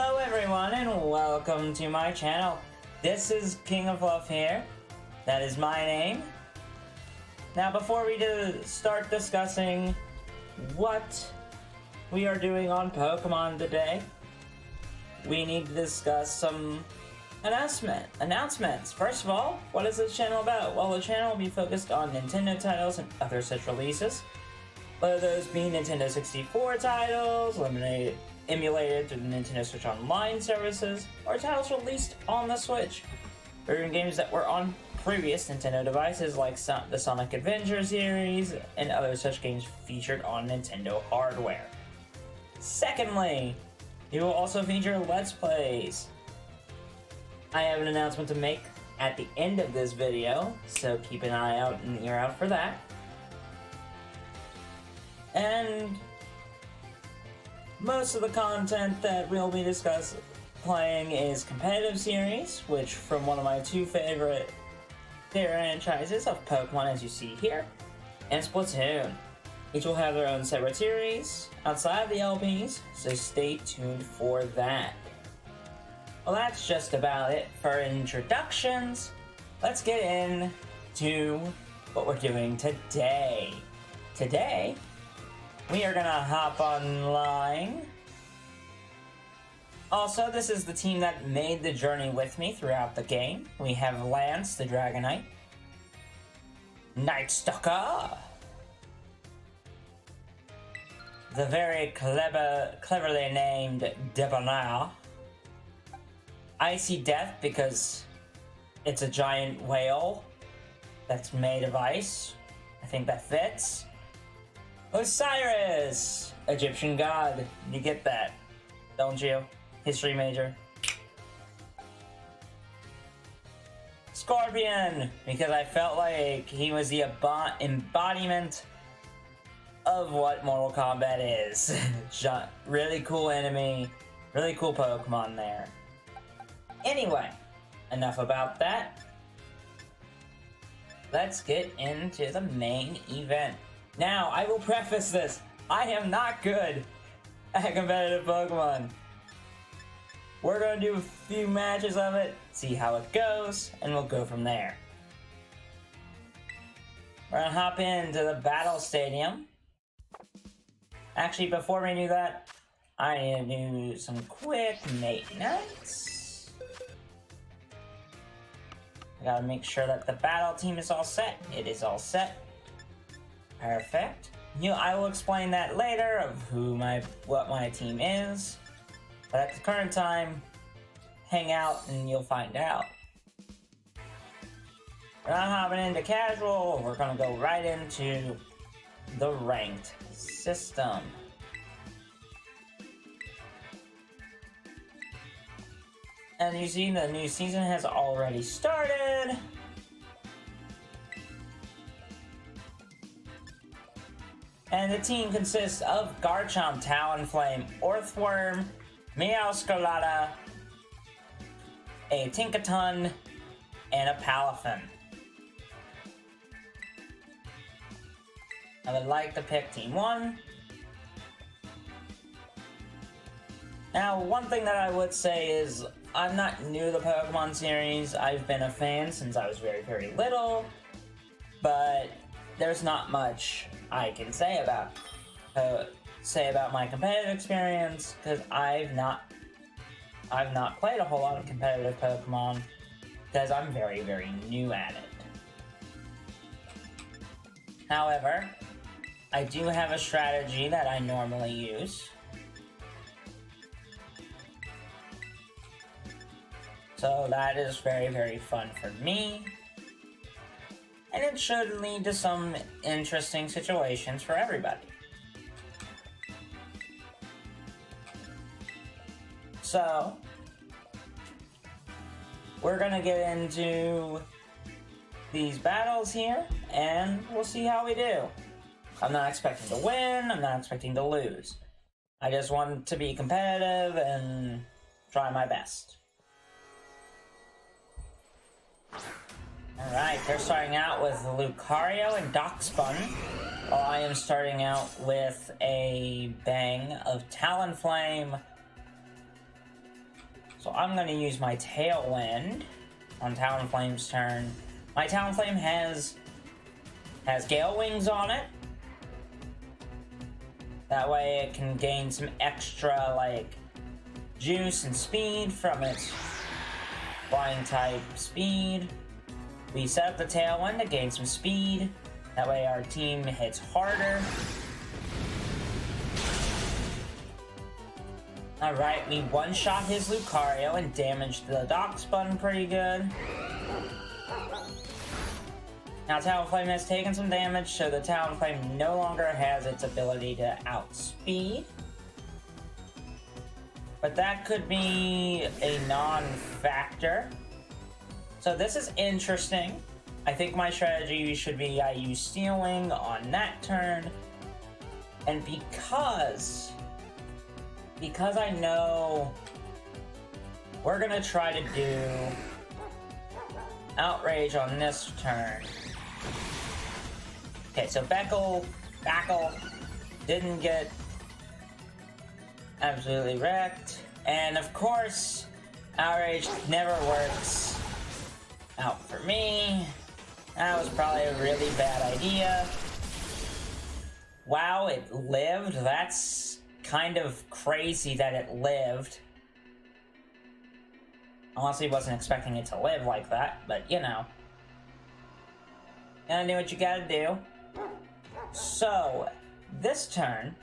Hello everyone and welcome to my channel. This is King of Fluff here. That is my name. Now before we start discussing what we are doing on Pokemon today, we need to discuss some announcements. First of all, what is this channel about? Well, the channel will be focused on Nintendo titles and other such releases, whether those be Nintendo 64 titles, emulated through the Nintendo Switch Online services, or titles released on the Switch, or even games that were on previous Nintendo devices like the Sonic Adventure series and other such games featured on Nintendo hardware. Secondly, we will also feature Let's Plays. I have an announcement to make at the end of this video, so keep an eye out and ear out for that. And most of the content that we'll be playing is competitive series, which from one of my two favorite franchises of Pokemon, as you see here, and Splatoon. Each will have their own separate series outside of the LPs, so stay tuned for that. Well, that's just about it for introductions. Let's get into what we're doing today. Today, we are gonna hop online. Also, this is the team that made the journey with me throughout the game. We have Lance, the Dragonite, Nightstalker, the very cleverly named Debonair, Icy Death because it's a giant whale that's made of ice. I think that fits. Osiris, Egyptian god. You get that, don't you? History major. Scorpion, because I felt like he was the embodiment of what Mortal Kombat is. Really cool enemy, really cool Pokemon there. Anyway, enough about that. Let's get into the main event. Now, I will preface this. I am not good at competitive Pokemon. We're going to do a few matches of it, see how it goes, and we'll go from there. We're going to hop into the Battle Stadium. Actually, before we do that, I need to do some quick maintenance. I gotta make sure that the battle team is all set. It is all set. Perfect. I will explain that later of what my team is. But at the current time, hang out and you'll find out. We're not hopping into casual, we're gonna go right into the ranked system. And you see the new season has already started. And the team consists of Garchomp, Talonflame, Orthworm, Meowscarada, a Tinkaton, and a Palafin. I would like to pick Team 1. Now, one thing that I would say is, I'm not new to the Pokemon series. I've been a fan since I was very, very little. But there's not much I can say about my competitive experience, because I've not played a whole lot of competitive Pokemon, because I'm very, very new at it. However, I do have a strategy that I normally use. So that is very, very fun for me. And it should lead to some interesting situations for everybody. So, we're gonna get into these battles here, and we'll see how we do. I'm not expecting to win, I'm not expecting to lose. I just want to be competitive and try my best. Alright, they're starting out with Lucario and Darkspun, while I am starting out with a bang of Talonflame, So I'm going to use my Tailwind on Talonflame's turn. My Talonflame has Gale Wings on it. That way it can gain some extra, like, juice and speed from its flying type speed. We set up the Tailwind to gain some speed. That way our team hits harder. Alright, we one-shot his Lucario and damaged the Dox button pretty good. Now Talonflame has taken some damage, so the Talonflame no longer has its ability to outspeed. But that could be a non-factor. So this is interesting. I think my strategy should be I use Steel Wing on that turn. And because I know we're gonna try to do Outrage on this turn. Okay, so Backle didn't get absolutely wrecked. And of course, Outrage never works out for me. That was probably a really bad idea. Wow, it lived? That's kind of crazy that it lived. Honestly, wasn't expecting it to live like that, but you know. Gotta do what you gotta do. So, this turn,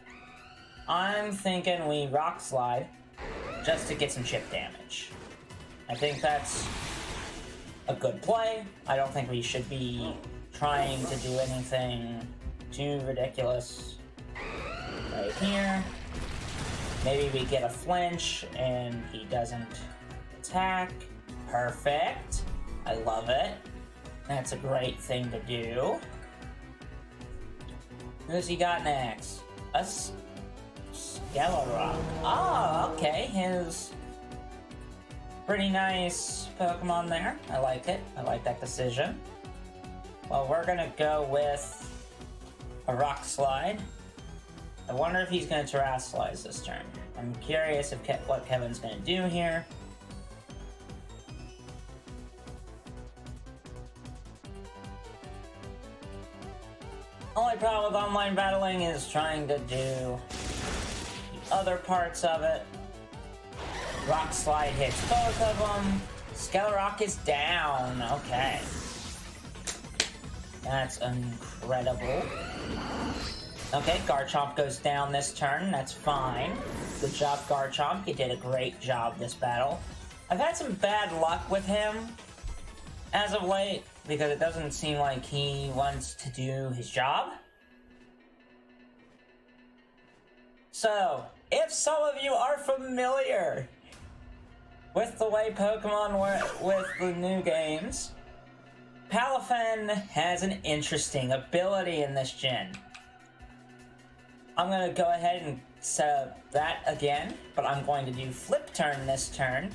I'm thinking we Rock Slide just to get some chip damage. I think that's a good play. I don't think we should be trying to do anything too ridiculous right here. Maybe we get a flinch and he doesn't attack. Perfect. I love it. That's a great thing to do. Who's he got next? A Skelerock. Oh, okay. His pretty nice Pokemon there. I like it. I like that decision. Well, we're gonna go with a Rock Slide. I wonder if he's gonna Terrasilize this turn. I'm curious if what Kevin's gonna do here. Only problem with online battling is trying to do the other parts of it. Rock Slide hits both of them. Skelerock is down. Okay. That's incredible. Okay, Garchomp goes down this turn. That's fine. Good job, Garchomp. You did a great job this battle. I've had some bad luck with him as of late, because it doesn't seem like he wants to do his job. So, if some of you are familiar with the way Pokemon work with the new games, Palafin has an interesting ability in this gen. I'm going to go ahead and set up that again, but I'm going to do Flip Turn this turn.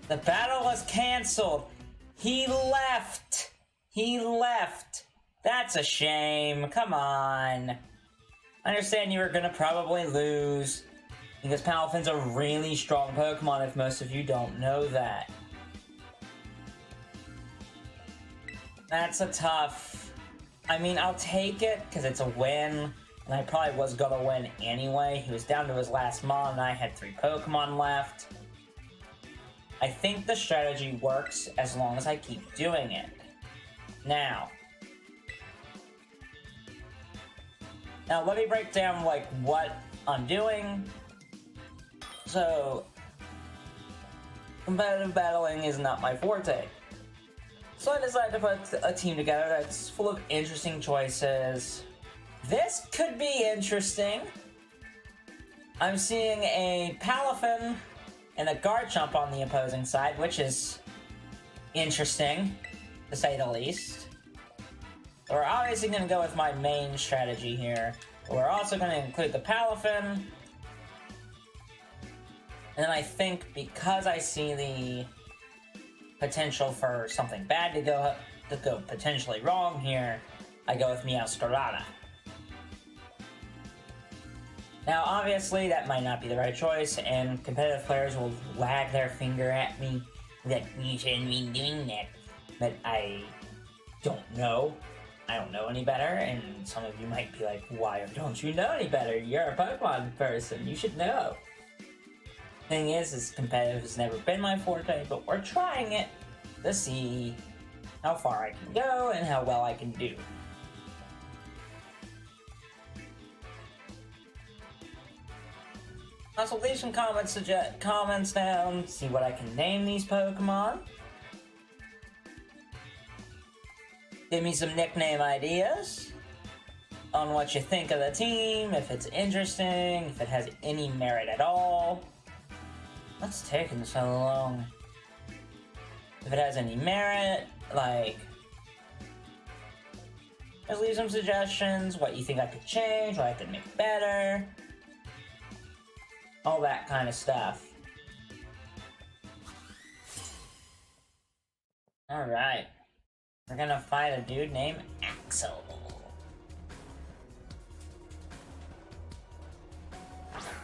The battle was canceled. He left. He left. That's a shame. Come on. I understand you were going to probably lose, because Palafin's a really strong Pokemon if most of you don't know that. That's a tough... I mean, I'll take it, because it's a win, and I probably was going to win anyway. He was down to his last Mon, and I had 3 Pokemon left. I think the strategy works as long as I keep doing it. Now, let me break down, like, what I'm doing. So, competitive battling is not my forte. So I decided to put a team together that's full of interesting choices. This could be interesting. I'm seeing a Palafin and a Garchomp on the opposing side, which is interesting, to say the least. We're obviously going to go with my main strategy here. We're also going to include the Palafin. And then I think because I see the potential for something bad to go potentially wrong here, I go with Meowscarada. Now, obviously, that might not be the right choice, and competitive players will wag their finger at me that you shouldn't be doing that. But I don't know. I don't know any better, and some of you might be like, why don't you know any better? You're a Pokemon person. You should know. Thing is competitive has never been my forte, but we're trying it to see how far I can go and how well I can do. Also, leave some comments down, see what I can name these Pokemon. Give me some nickname ideas on what you think of the team, if it's interesting, if it has any merit at all. What's taking so long? If it has any merit, like, just leave some suggestions, what you think I could change, what I could make better. All that kind of stuff. Alright. We're gonna fight a dude named Axel.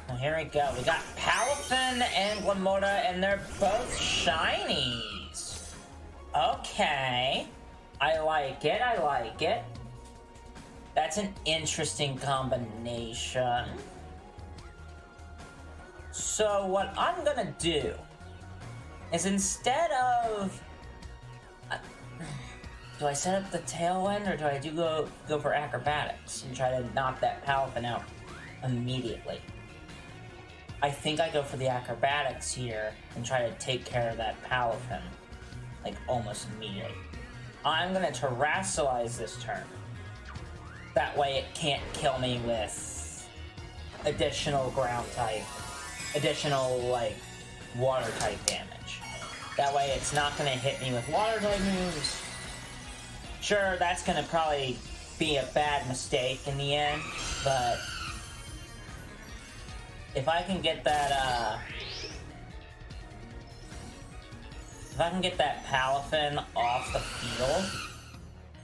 Now here we go. We got Palafin and Glamorta, and they're both shinies. Okay. I like it, I like it. That's an interesting combination. So what I'm gonna do is, instead of... do I set up the Tailwind, or do I go for Acrobatics and try to knock that Palafin out immediately? I think I go for the Acrobatics here and try to take care of that Palafin, like, almost immediately. I'm gonna Terrasilize this turn. That way it can't kill me with additional ground type, additional, like, water type damage. That way it's not gonna hit me with water type moves. Sure, that's gonna probably be a bad mistake in the end, but if I can get that, if I can get that Palafin off the field,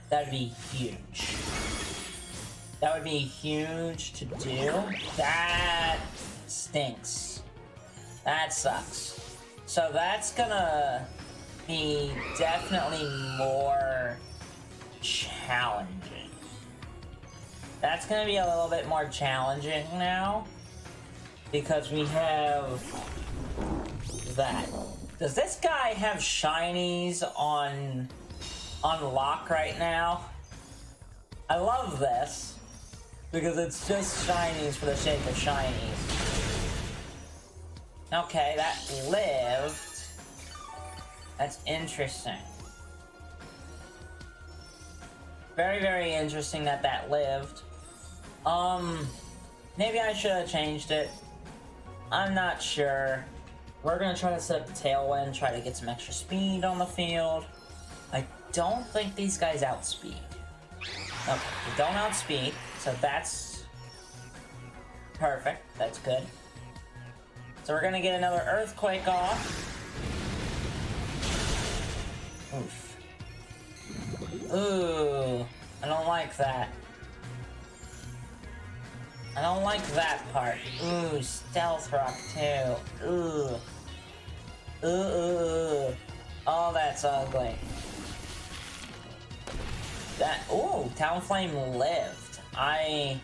that'd be huge. That would be huge to do. That stinks. That sucks. So that's gonna be definitely more challenging. That's gonna be a little bit more challenging now, because we have that. Does this guy have shinies on lock right now? I love this, because it's just shinies for the sake of shinies. Okay, that lived. That's interesting. Very, very interesting that that lived. Maybe I should have changed it. I'm not sure. We're gonna try to set up the Tailwind, try to get some extra speed on the field. I don't think these guys outspeed. Okay, they don't outspeed, so that's perfect. That's good. So we're gonna get another Earthquake off. Oof. Ooh, I don't like that. I don't like that part. Ooh, Stealth Rock too. Ooh. Ooh, ooh, ooh. Oh, that's ugly. That, ooh, Talonflame lived. I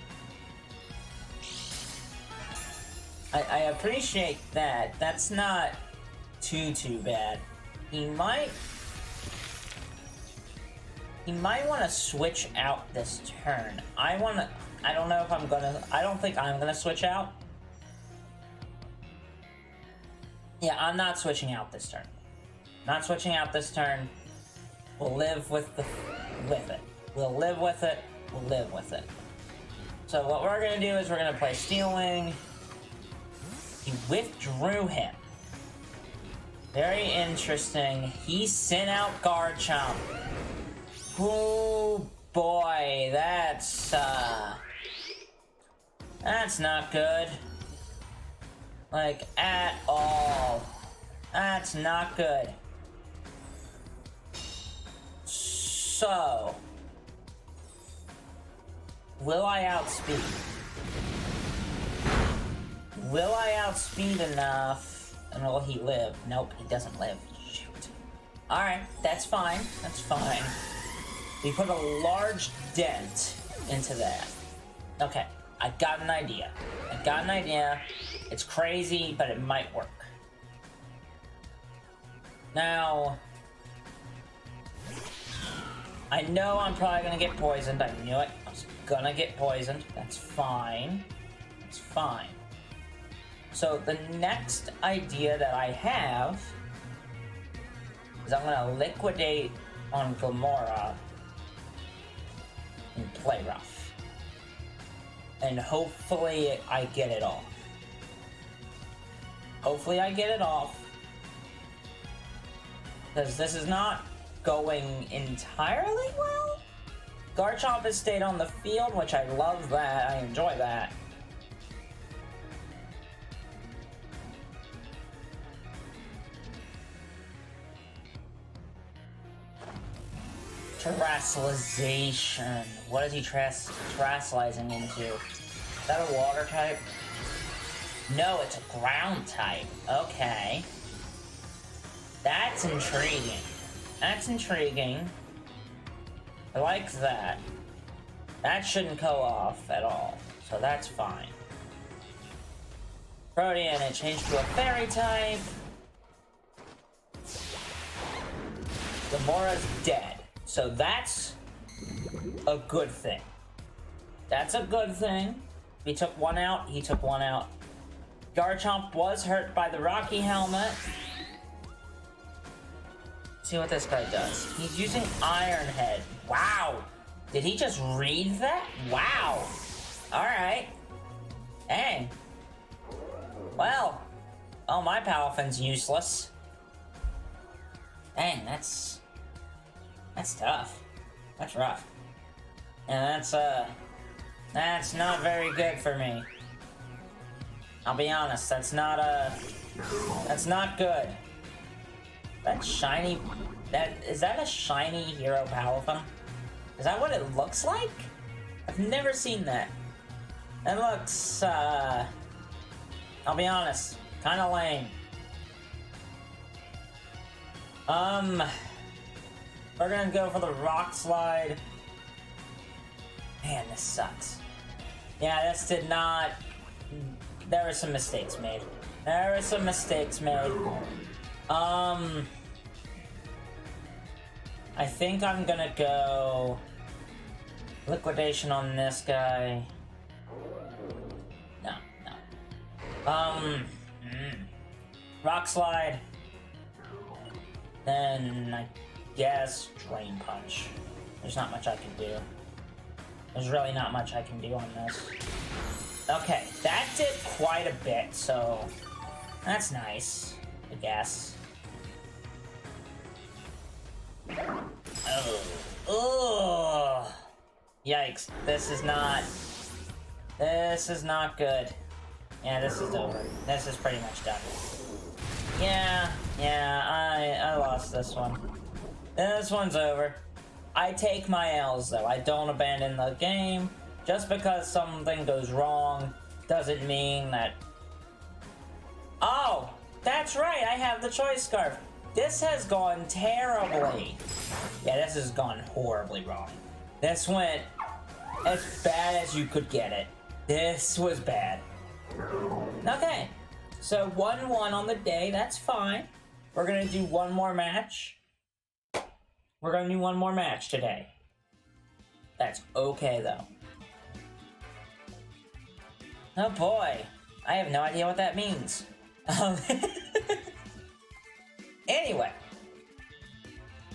appreciate that. That's not too bad. He might want to switch out this turn. I don't know if I'm gonna... I don't think I'm gonna switch out. Yeah, I'm not switching out this turn. Not switching out this turn. We'll live with it. We'll live with it. We'll live with it. So what we're gonna do is we're gonna play Steel Wing. He withdrew him. Very interesting. He sent out Garchomp. Oh boy, that's not good. Like, at all. That's not good. So, will I outspeed? Will I outspeed enough? And will he live? Nope, he doesn't live. Shoot. Alright, that's fine. That's fine. We put a large dent into that. Okay, I got an idea. It's crazy, but it might work. Now, I know I'm probably gonna get poisoned. I knew it. I was gonna get poisoned. That's fine. It's fine. So the next idea that I have is I'm gonna liquidate on Gamora and play rough. And hopefully I get it off. Because this is not going entirely well. Garchomp has stayed on the field, which I love that. I enjoy that. Terrestrialization. What is he terrestrializing into? Is that a water type? No, it's a ground type. Okay. That's intriguing. I like that. That shouldn't go off at all, so that's fine. Protean, it changed to a fairy type. Gamora's dead, so that's a good thing. We took one out, he took one out. Garchomp was hurt by the Rocky Helmet. See what this guy does. He's using Iron Head. Wow! Did he just read that? Wow! Alright. Dang. Well. Oh, my Palafen's useless. Dang, that's tough. That's rough. And that's not very good for me. I'll be honest, that's not good. That shiny... Is that a shiny Hero Palafin? Is that what it looks like? I've never seen that. It looks, I'll be honest, kinda lame. We're gonna go for the Rock Slide. Man, this sucks. Yeah, this did not... There were some mistakes made. I think I'm gonna go liquidation on this guy. No. Rock Slide. Then I guess Drain Punch. There's not much I can do. There's really not much I can do on this. Okay, that did quite a bit, so that's nice, I guess. Oh. Yikes. This is not good. Yeah, this is over. This is pretty much done. Yeah, I lost this one. This one's over. I take my L's, though. I don't abandon the game. Just because something goes wrong doesn't mean that... Oh! That's right, I have the Choice Scarf. This has gone terribly. Yeah, this has gone horribly wrong. This went as bad as you could get it. This was bad. Okay, so 1-1 on the day, that's fine. We're gonna do one more match. Today. That's okay, though. Oh boy, I have no idea what that means. Anyway,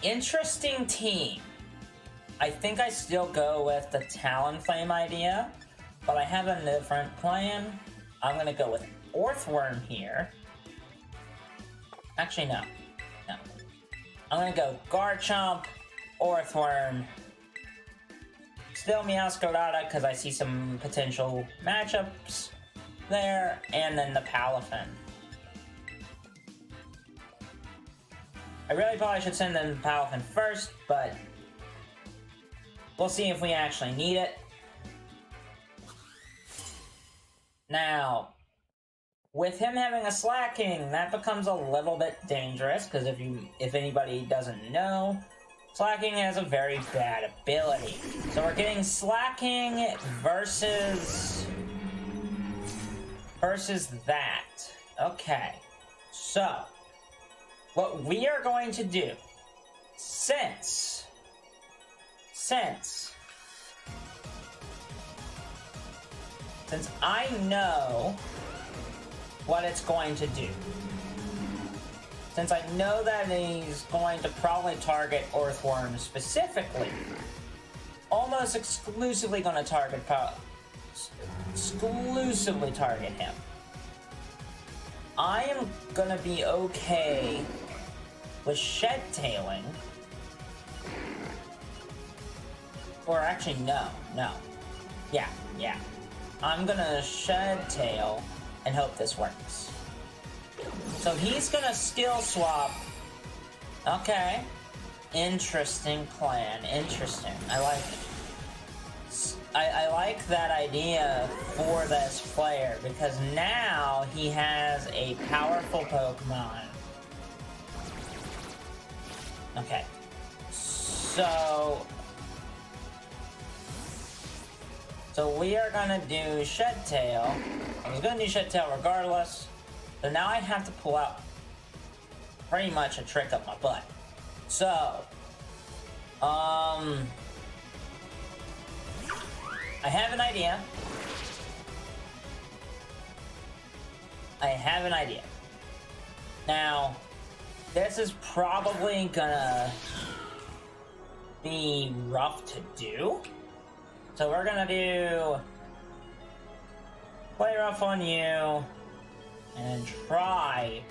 interesting team. I think I still go with the Talonflame idea, but I have a different plan. I'm gonna go with Orthworm here. Actually, no. I'm gonna go Garchomp, Orthworm, still Meowscarada because I see some potential matchups there, and then the Palafin. I really probably should send in the Palafin first, but we'll see if we actually need it. Now, With him having a slacking, that becomes a little bit dangerous, because if anybody doesn't know, slacking has a very bad ability. So we're getting slacking versus that. Okay. So what we are going to do, since I know what it's going to do, since I know that he's going to probably target Earthworm specifically, almost exclusively going to target him, I am going to be okay with shed-tailing. Or actually, no. Yeah. I'm gonna shed-tail and hope this works. So he's gonna skill swap. Okay. Interesting plan. Interesting. I like it. I like that idea for this player, because now he has a powerful Pokemon. Okay. So we are gonna do Shed Tail. I was gonna do Shed Tail regardless. So now I have to pull out pretty much a trick up my butt. So, I have an idea. Now, this is probably gonna be rough to do. So we're gonna do play rough on you and try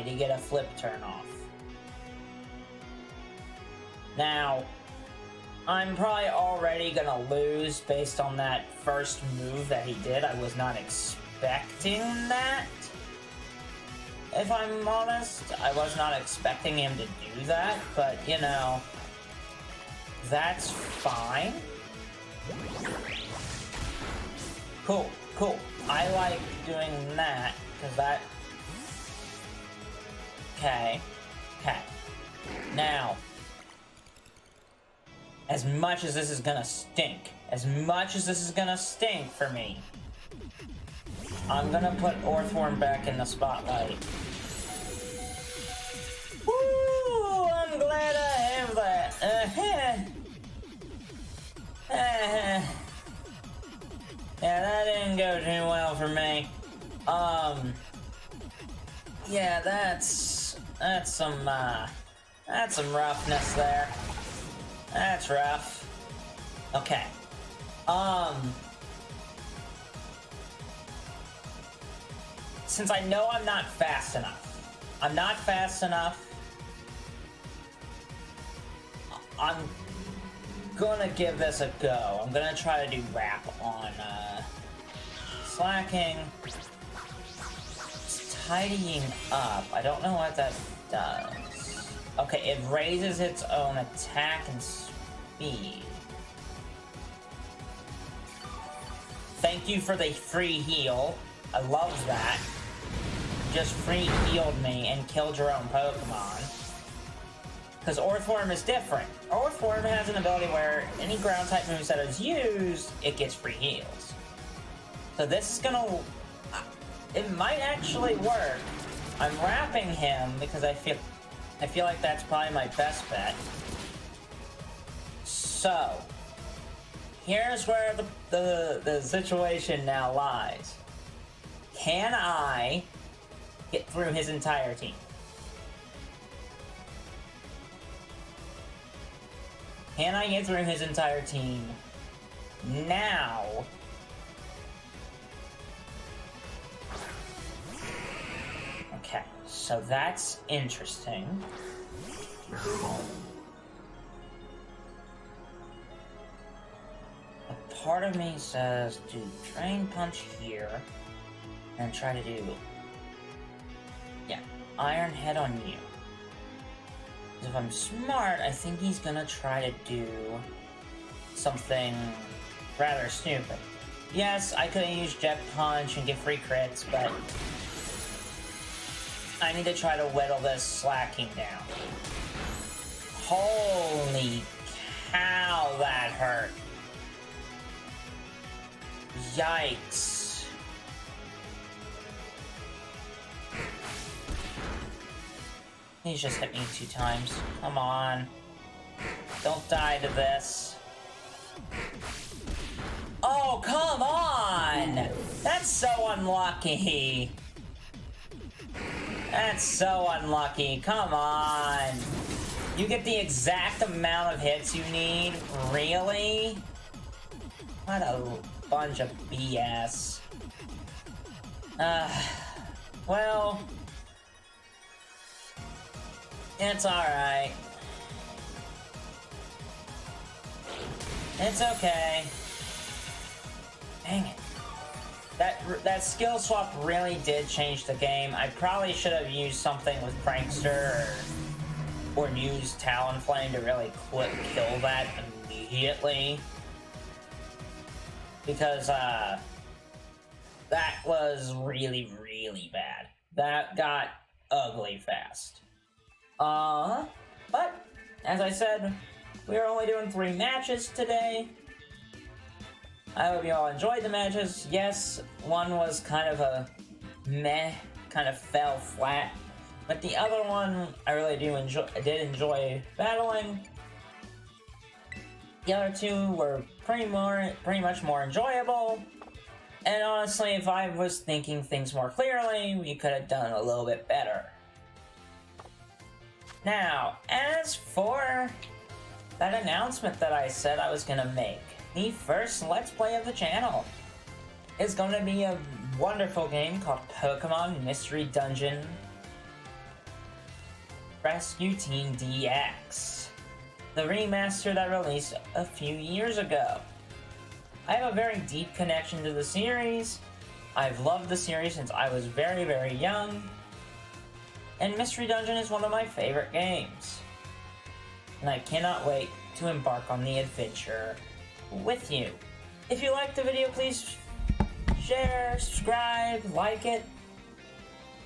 to get a flip turn off. Now, I'm probably already gonna lose based on that first move that he did. I was not expecting that. If I'm honest, I was not expecting him to do that, but you know, that's fine. Cool. I like doing that, because that... Okay. Now, as much as this is gonna stink for me, I'm gonna put Earthworm back in the spotlight. Woo! I'm glad I have that. Yeah, that didn't go too well for me. Yeah, that's some roughness there. That's rough. Okay. Since I know I'm not fast enough, I'm gonna give this a go. I'm gonna try to do wrap on slacking. It's tidying up. I don't know what that does. Okay, it raises its own attack and speed. Thank you for the free heal. I love that. You just free healed me and killed your own Pokemon. Because Earthworm is different. Earthworm has an ability where any ground type moves that is used, it gets free heals. So this is gonna... It might actually work. I'm wrapping him because I feel like that's probably my best bet. So, here's where the situation now lies. Can I get through his entire team? Can I get through his entire team now? Okay, so that's interesting. A part of me says do Drain Punch here and try to do, yeah, Iron Head on you. If I'm smart, I think he's gonna try to do something rather stupid. Yes, I could have used Jet Punch and get free crits, but I need to try to whittle this slacking down. Holy cow, that hurt. Yikes. He's just hit me 2 times. Come on. Don't die to this. Oh, come on! That's so unlucky. That's so unlucky. Come on. You get the exact amount of hits you need? Really? What a bunch of BS. Well, it's alright. It's okay. Dang it. That skill swap really did change the game. I probably should have used something with Prankster or used Talonflame to really kill that immediately. Because, that was really, really bad. That got ugly fast. But, as I said, we are only doing 3 matches today. I hope you all enjoyed the matches. Yes, one was kind of a meh, kind of fell flat. But the other one, I really did enjoy battling. The other 2 were pretty much more enjoyable. And honestly, if I was thinking things more clearly, we could have done a little bit better. Now, as for that announcement that I said I was gonna make, the first Let's Play of the channel is going to be a wonderful game called Pokémon Mystery Dungeon Rescue Team DX, the remaster that released a few years ago. I have a very deep connection to the series. I've loved the series since I was very, very young, and Mystery Dungeon is one of my favorite games. And I cannot wait to embark on the adventure with you. If you liked the video, please share, subscribe, like it,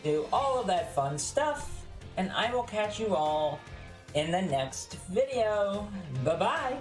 do all of that fun stuff, and I will catch you all in the next video. Bye-bye!